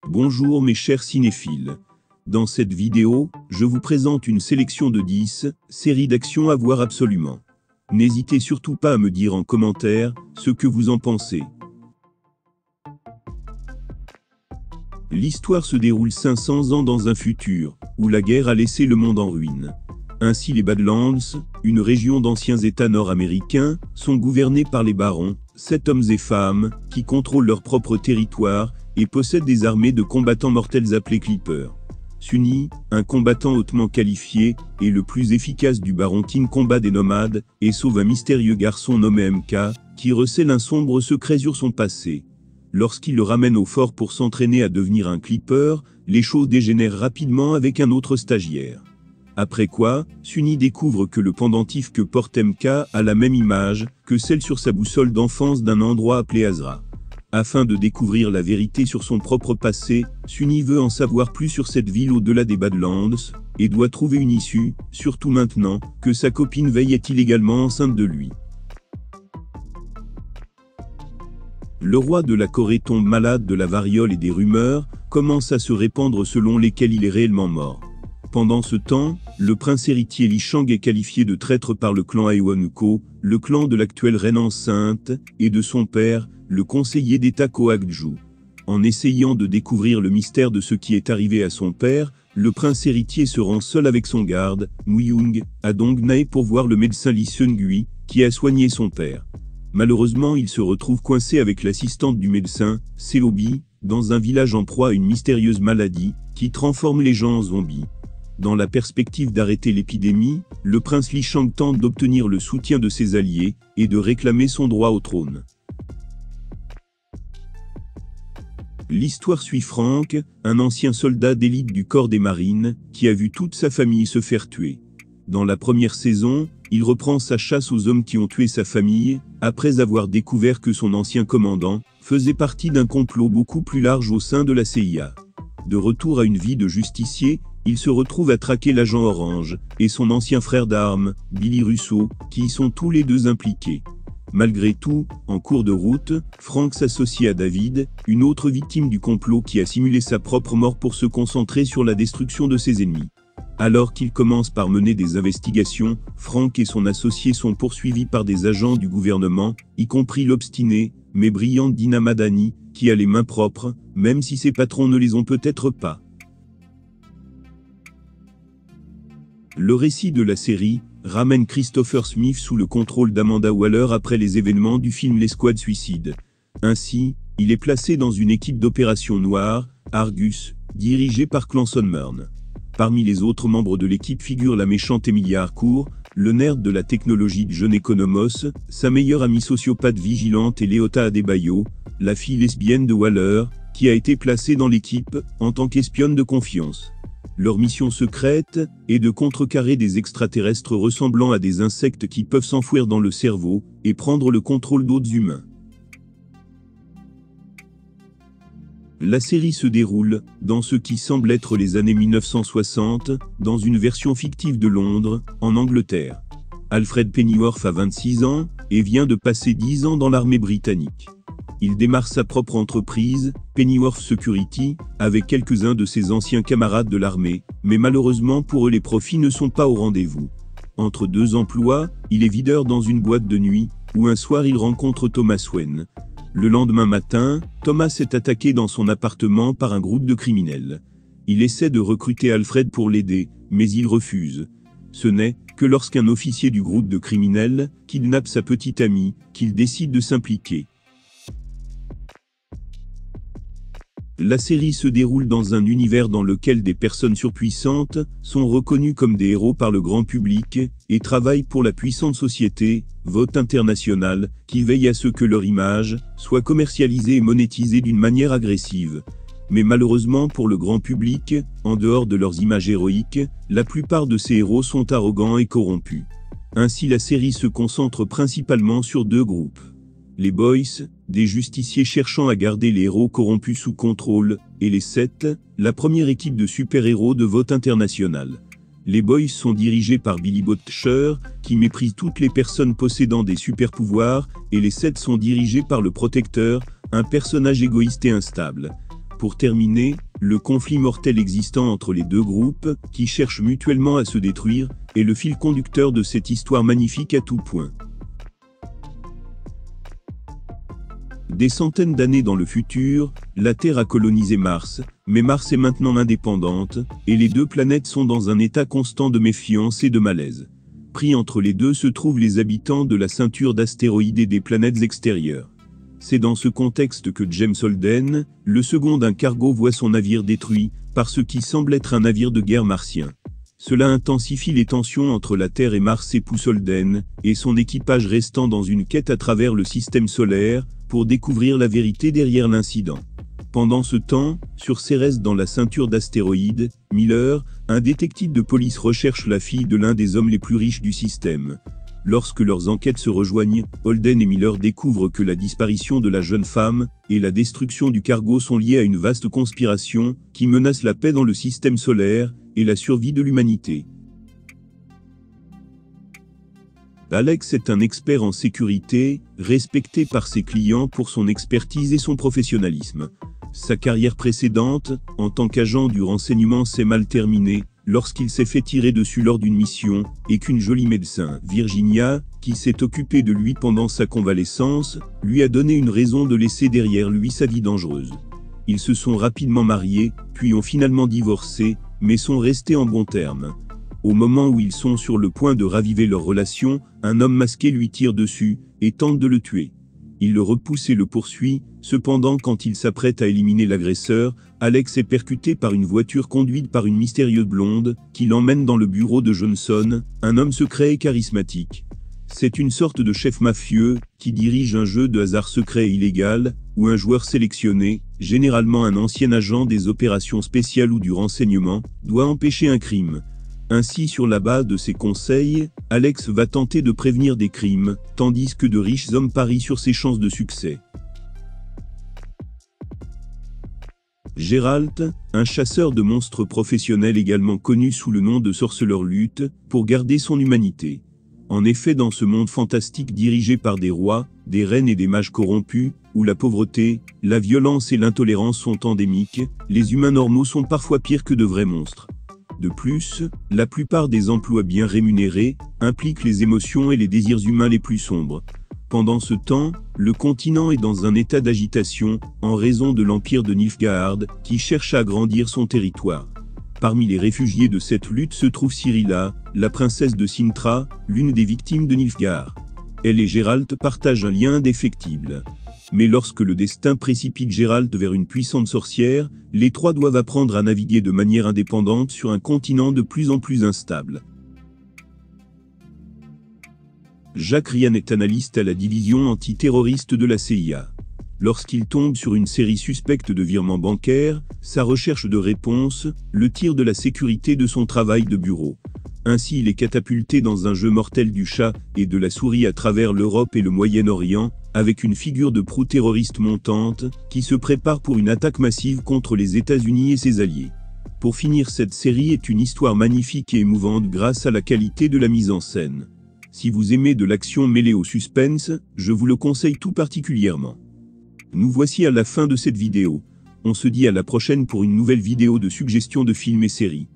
Bonjour mes chers cinéphiles. Dans cette vidéo, je vous présente une sélection de 10 séries d'action à voir absolument. N'hésitez surtout pas à me dire en commentaire ce que vous en pensez. L'histoire se déroule 500 ans dans un futur où la guerre a laissé le monde en ruine. Ainsi les Badlands, une région d'anciens États nord-américains, sont gouvernés par les barons, 7 hommes et femmes, qui contrôlent leur propre territoire et possèdent des armées de combattants mortels appelés Clippers. Sunny, un combattant hautement qualifié, est le plus efficace du baron King combat des nomades, et sauve un mystérieux garçon nommé MK, qui recèle un sombre secret sur son passé. Lorsqu'il le ramène au fort pour s'entraîner à devenir un Clipper, les choses dégénèrent rapidement avec un autre stagiaire. Après quoi, Sunny découvre que le pendentif que porte MK a la même image que celle sur sa boussole d'enfance d'un endroit appelé Azra. Afin de découvrir la vérité sur son propre passé, Sunny veut en savoir plus sur cette ville au-delà des Badlands, et doit trouver une issue, surtout maintenant que sa copine Vei est illégalement enceinte de lui. Le roi de la Corée tombe malade de la variole et des rumeurs commencent à se répandre selon lesquelles il est réellement mort. Pendant ce temps, le prince héritier Li Shang est qualifié de traître par le clan Aewon-Uko, le clan de l'actuelle reine enceinte, et de son père, le conseiller d'État Ko Hak-ju. En essayant de découvrir le mystère de ce qui est arrivé à son père, le prince héritier se rend seul avec son garde, Mu-young, à Dongnae pour voir le médecin Lee Seung-gui, qui a soigné son père. Malheureusement, il se retrouve coincé avec l'assistante du médecin, Seo-bi, dans un village en proie à une mystérieuse maladie, qui transforme les gens en zombies. Dans la perspective d'arrêter l'épidémie, le prince Li Shang tente d'obtenir le soutien de ses alliés, et de réclamer son droit au trône. L'histoire suit Frank, un ancien soldat d'élite du corps des marines, qui a vu toute sa famille se faire tuer. Dans la première saison, il reprend sa chasse aux hommes qui ont tué sa famille, après avoir découvert que son ancien commandant faisait partie d'un complot beaucoup plus large au sein de la CIA. De retour à une vie de justicier, il se retrouve à traquer l'agent Orange, et son ancien frère d'armes, Billy Russo, qui y sont tous les deux impliqués. Malgré tout, en cours de route, Frank s'associe à David, une autre victime du complot qui a simulé sa propre mort pour se concentrer sur la destruction de ses ennemis. Alors qu'il commence par mener des investigations, Frank et son associé sont poursuivis par des agents du gouvernement, y compris l'obstinée, mais brillante Dina Madani, qui a les mains propres, même si ses patrons ne les ont peut-être pas. Le récit de la série ramène Christopher Smith sous le contrôle d'Amanda Waller après les événements du film L'Escouade Suicide. Ainsi, il est placé dans une équipe d'opération noire, Argus, dirigée par Clanson Murn. Parmi les autres membres de l'équipe figure la méchante Emilia Harcourt, le nerd de la technologie John Economos, sa meilleure amie sociopathe vigilante et Leota Adebayo, la fille lesbienne de Waller, qui a été placée dans l'équipe en tant qu'espionne de confiance. Leur mission secrète est de contrecarrer des extraterrestres ressemblant à des insectes qui peuvent s'enfouir dans le cerveau et prendre le contrôle d'autres humains. La série se déroule dans ce qui semble être les années 1960, dans une version fictive de Londres, en Angleterre. Alfred Pennyworth a 26 ans et vient de passer 10 ans dans l'armée britannique. Il démarre sa propre entreprise, Pennyworth Security, avec quelques-uns de ses anciens camarades de l'armée, mais malheureusement pour eux les profits ne sont pas au rendez-vous. Entre deux emplois, il est videur dans une boîte de nuit, où un soir il rencontre Thomas Wayne. Le lendemain matin, Thomas est attaqué dans son appartement par un groupe de criminels. Il essaie de recruter Alfred pour l'aider, mais il refuse. Ce n'est que lorsqu'un officier du groupe de criminels kidnappe sa petite amie, qu'il décide de s'impliquer. La série se déroule dans un univers dans lequel des personnes surpuissantes sont reconnues comme des héros par le grand public et travaillent pour la puissante société, Vote International, qui veille à ce que leur image soit commercialisée et monétisée d'une manière agressive. Mais malheureusement pour le grand public, en dehors de leurs images héroïques, la plupart de ces héros sont arrogants et corrompus. Ainsi la série se concentre principalement sur deux groupes. Les Boys, des justiciers cherchant à garder les héros corrompus sous contrôle, et les 7, la première équipe de super-héros de Vote International. Les Boys sont dirigés par Billy Butcher, qui méprise toutes les personnes possédant des super-pouvoirs, et les 7 sont dirigés par le Protecteur, un personnage égoïste et instable. Pour terminer, le conflit mortel existant entre les deux groupes, qui cherchent mutuellement à se détruire, est le fil conducteur de cette histoire magnifique à tout point. Des centaines d'années dans le futur, la Terre a colonisé Mars, mais Mars est maintenant indépendante, et les deux planètes sont dans un état constant de méfiance et de malaise. Pris entre les deux se trouvent les habitants de la ceinture d'astéroïdes et des planètes extérieures. C'est dans ce contexte que James Holden, le second d'un cargo, voit son navire détruit par ce qui semble être un navire de guerre martien. Cela intensifie les tensions entre la Terre et Mars et pousse Holden et son équipage restant dans une quête à travers le système solaire pour découvrir la vérité derrière l'incident. Pendant ce temps, sur Cérès dans la ceinture d'astéroïdes, Miller, un détective de police, recherche la fille de l'un des hommes les plus riches du système. Lorsque leurs enquêtes se rejoignent, Holden et Miller découvrent que la disparition de la jeune femme et la destruction du cargo sont liées à une vaste conspiration qui menace la paix dans le système solaire et la survie de l'humanité. Alex est un expert en sécurité, respecté par ses clients pour son expertise et son professionnalisme. Sa carrière précédente, en tant qu'agent du renseignement, s'est mal terminée lorsqu'il s'est fait tirer dessus lors d'une mission, et qu'une jolie médecin, Virginia, qui s'est occupée de lui pendant sa convalescence, lui a donné une raison de laisser derrière lui sa vie dangereuse. Ils se sont rapidement mariés, puis ont finalement divorcé, mais sont restés en bons termes. Au moment où ils sont sur le point de raviver leur relation, un homme masqué lui tire dessus et tente de le tuer. Il le repousse et le poursuit, cependant quand il s'apprête à éliminer l'agresseur, Alex est percuté par une voiture conduite par une mystérieuse blonde, qui l'emmène dans le bureau de Johnson, un homme secret et charismatique. C'est une sorte de chef mafieux, qui dirige un jeu de hasard secret et illégal, où un joueur sélectionné, généralement un ancien agent des opérations spéciales ou du renseignement, doit empêcher un crime. Ainsi, sur la base de ses conseils, Alex va tenter de prévenir des crimes, tandis que de riches hommes parient sur ses chances de succès. Geralt, un chasseur de monstres professionnel également connu sous le nom de Sorcerer, lutte pour garder son humanité. En effet, dans ce monde fantastique dirigé par des rois, des reines et des mages corrompus, où la pauvreté, la violence et l'intolérance sont endémiques, les humains normaux sont parfois pires que de vrais monstres. De plus, la plupart des emplois bien rémunérés impliquent les émotions et les désirs humains les plus sombres. Pendant ce temps, le continent est dans un état d'agitation en raison de l'empire de Nilfgaard qui cherche à agrandir son territoire. Parmi les réfugiés de cette lutte se trouve Cyrilla, la princesse de Cintra, l'une des victimes de Nilfgaard. Elle et Geralt partagent un lien indéfectible. Mais lorsque le destin précipite Geralt vers une puissante sorcière, les trois doivent apprendre à naviguer de manière indépendante sur un continent de plus en plus instable. Jack Ryan est analyste à la division antiterroriste de la CIA. Lorsqu'il tombe sur une série suspecte de virements bancaires, sa recherche de réponse le tire de la sécurité de son travail de bureau. Ainsi, il est catapulté dans un jeu mortel du chat et de la souris à travers l'Europe et le Moyen-Orient, avec une figure de proue terroriste montante, qui se prépare pour une attaque massive contre les États-Unis et ses alliés. Pour finir, cette série est une histoire magnifique et émouvante grâce à la qualité de la mise en scène. Si vous aimez de l'action mêlée au suspense, je vous le conseille tout particulièrement. Nous voici à la fin de cette vidéo. On se dit à la prochaine pour une nouvelle vidéo de suggestions de films et séries.